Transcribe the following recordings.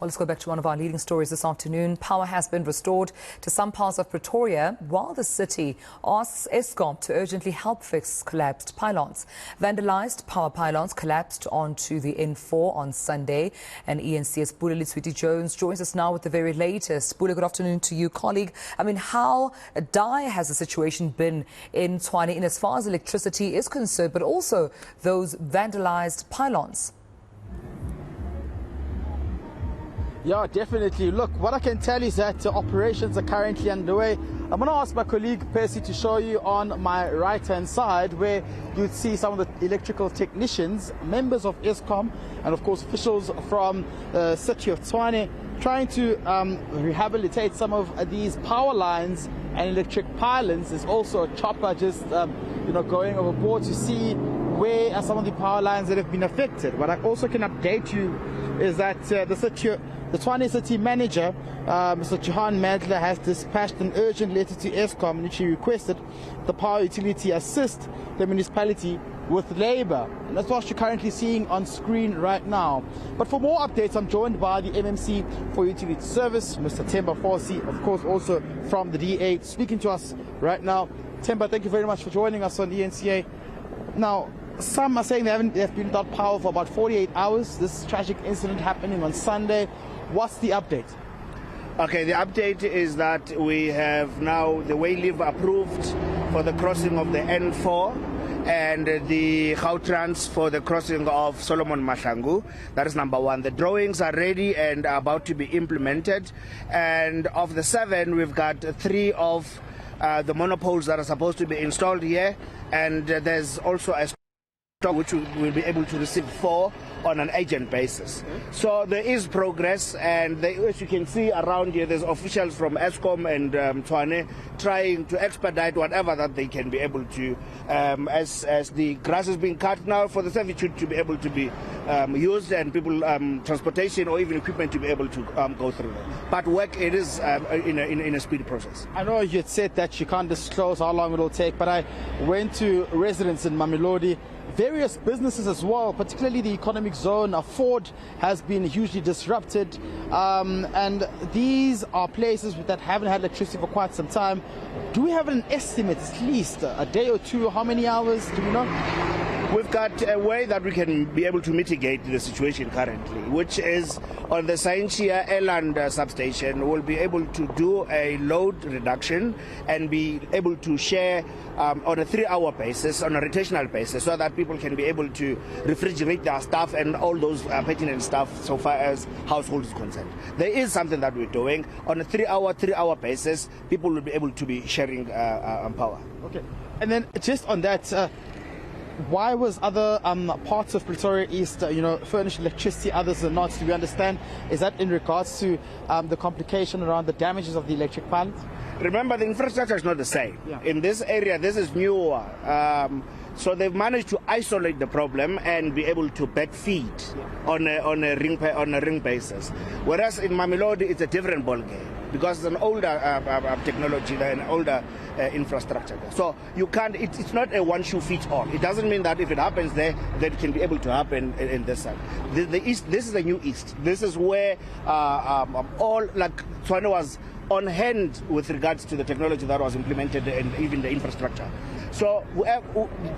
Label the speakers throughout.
Speaker 1: Well, let's go back to one of our leading stories this afternoon. Power has been restored to some parts of Pretoria while the city asks Eskom to urgently help fix collapsed pylons. Vandalised power pylons collapsed onto the N4 on Sunday. And eNCA's Pule Letshwiti-Jones joins us now with the very latest. Pule, good afternoon to you, colleague. I mean, how dire has the situation been in Tshwane in as far as electricity is concerned, but also those vandalized pylons?
Speaker 2: Yeah, definitely. Look, what I can tell you is that operations are currently underway. I'm going to ask my colleague Percy to show you on my right-hand side where you'd see some of the electrical technicians, members of Eskom, and of course officials from the city of Tshwane trying to rehabilitate some of these power lines and electric pylons. There's also a chopper just going overboard to see where are some of the power lines that have been affected. What I also can update you is that the Tshwane city manager, Mr. Tshwane, has dispatched an urgent letter to Eskom in which he requested the power utility assist the municipality with labour. And that's what you're currently seeing on screen right now. But for more updates, I'm joined by the MMC for Utility Service, Mr. Temba Fosi, of course also from the DA, speaking to us right now. Temba, thank you very much for joining us on eNCA. Now, some are saying they've been without power for about 48 hours. This tragic incident happening on Sunday. What's the update?
Speaker 3: Okay, the update is that we have now the way live approved for the crossing of the N4 and the Gautrans for the crossing of Solomon Mahlangu. That is number one. The drawings are ready and are about to be implemented. And of the 7, we've got 3 of the monopoles that are supposed to be installed here. And there's also a which we will be able to receive 4 on an agent basis. So there is progress, and as you can see around here, there's officials from Eskom and Tshwane trying to expedite whatever that they can be able to, as the grass is being cut now for the servitude to be able to be used, and people, transportation or even equipment to be able to go through that. But work, it is in a speedy process.
Speaker 2: I know you had said that you can't disclose how long it will take, but I went to residents in Mamelodi, various businesses as well, particularly the economic zone. Ford has been hugely disrupted, and these are places that haven't had electricity for quite some time. Do we have an estimate, at least a day or two? How many hours? Do we know?
Speaker 3: We've got a way that we can be able to mitigate the situation currently, which is on the Sainchia Eland substation. We'll be able to do a load reduction and be able to share on a 3-hour basis, on a rotational basis, so that people can be able to refrigerate their stuff and all those pertinent stuff so far as household is concerned. There is something that we're doing on a 3-hour basis. People will be able to be sharing power.
Speaker 2: Okay, and then just on that. Why was other parts of Pretoria East, furnished electricity, others are not? Do we understand? Is that in regards to the complication around the damages of the electric pylons?
Speaker 3: Remember, the infrastructure is not the same. Yeah. In this area, this is newer. So they've managed to isolate the problem and be able to backfeed on a ring basis. Whereas in Mamelodi, it's a different ballgame because it's an older technology, an older infrastructure. So you can't. It's not a one-shoe-fits-all. It doesn't mean that if it happens there, that it can be able to happen in this side. The east. This is the new east. This is where all like Tshwane was on hand with regards to the technology that was implemented and even the infrastructure. So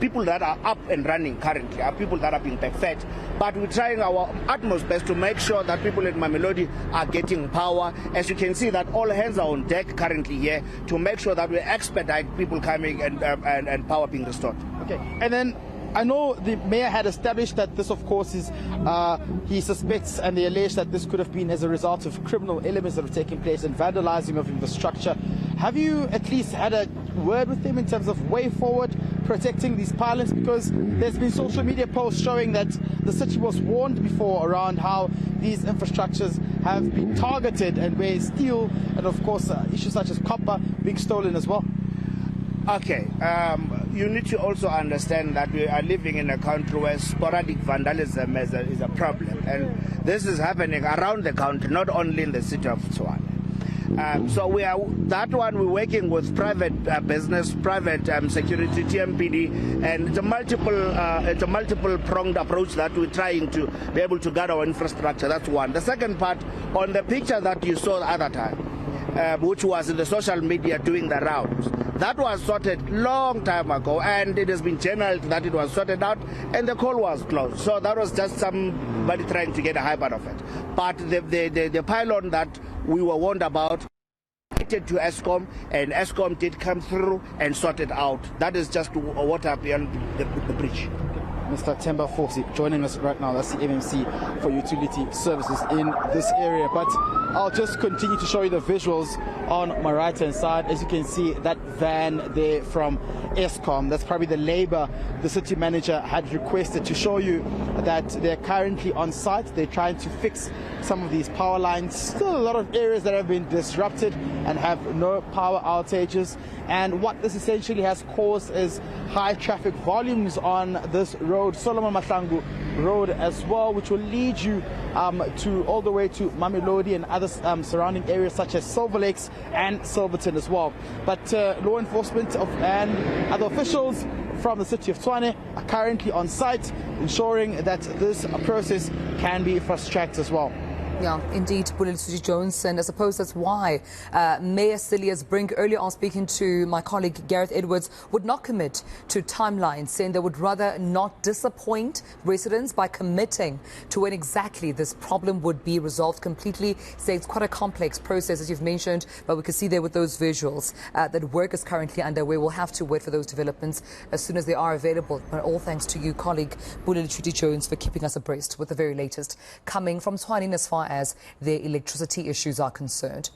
Speaker 3: people that are up and running currently are people that are being backfed, but we're trying our utmost best to make sure that people in Mamelodi are getting power. As you can see, that all hands are on deck currently here to make sure that we expedite people coming and power being restored.
Speaker 2: Okay, and then I know the mayor had established that this, of course, is he suspects and they allege that this could have been as a result of criminal elements that have taken place and vandalizing of infrastructure. Have you at least had a word with them in terms of way forward protecting these pylons? Because there's been social media posts showing that the city was warned before around how these infrastructures have been targeted and where steel and, of course, issues such as copper being stolen as well.
Speaker 3: Okay, you need to also understand that we are living in a country where sporadic vandalism is a problem, and this is happening around the country, not only in the city of Tshwane. So we're working with private business, private security, TMPD, and it's a multiple pronged approach that we're trying to be able to guard our infrastructure. That's one. The second part, on the picture that you saw the other time, which was in the social media doing the rounds, that was sorted long time ago, and it has been channeled that it was sorted out, and the call was closed. So that was just somebody trying to get a hype out of it. But the pylon that we were warned about to Eskom, and Eskom did come through and sort it out. That is just water beyond the bridge.
Speaker 2: Mr. Temba Fosi joining us right now. That's the MMC for utility services in this area. But I'll just continue to show you the visuals on my right hand side. As you can see, that van there from Eskom, that's probably the labor the city manager had requested to show you that they're currently on site. They're trying to fix some of these power lines. Still a lot of areas that have been disrupted and have no power outages. And what this essentially has caused is high traffic volumes on this road, Solomon Mahlangu Road as well, which will lead you to all the way to Mamelodi and other surrounding areas such as Silver Lakes and Silverton as well. But law enforcement and other officials from the city of Tshwane are currently on site, ensuring that this process can be fast-tracked as well.
Speaker 1: Yeah, indeed, Pule Letshwiti-Jones, and I suppose that's why Mayor Silius Brink, earlier on speaking to my colleague Gareth Edwards, would not commit to timelines, saying they would rather not disappoint residents by committing to when exactly this problem would be resolved completely. Saying it's quite a complex process, as you've mentioned, but we can see there with those visuals that work is currently underway. We'll have to wait for those developments as soon as they are available. But all thanks to you, colleague Pule Letshwiti-Jones, for keeping us abreast with the very latest coming from Tshwane as far as their electricity issues are concerned.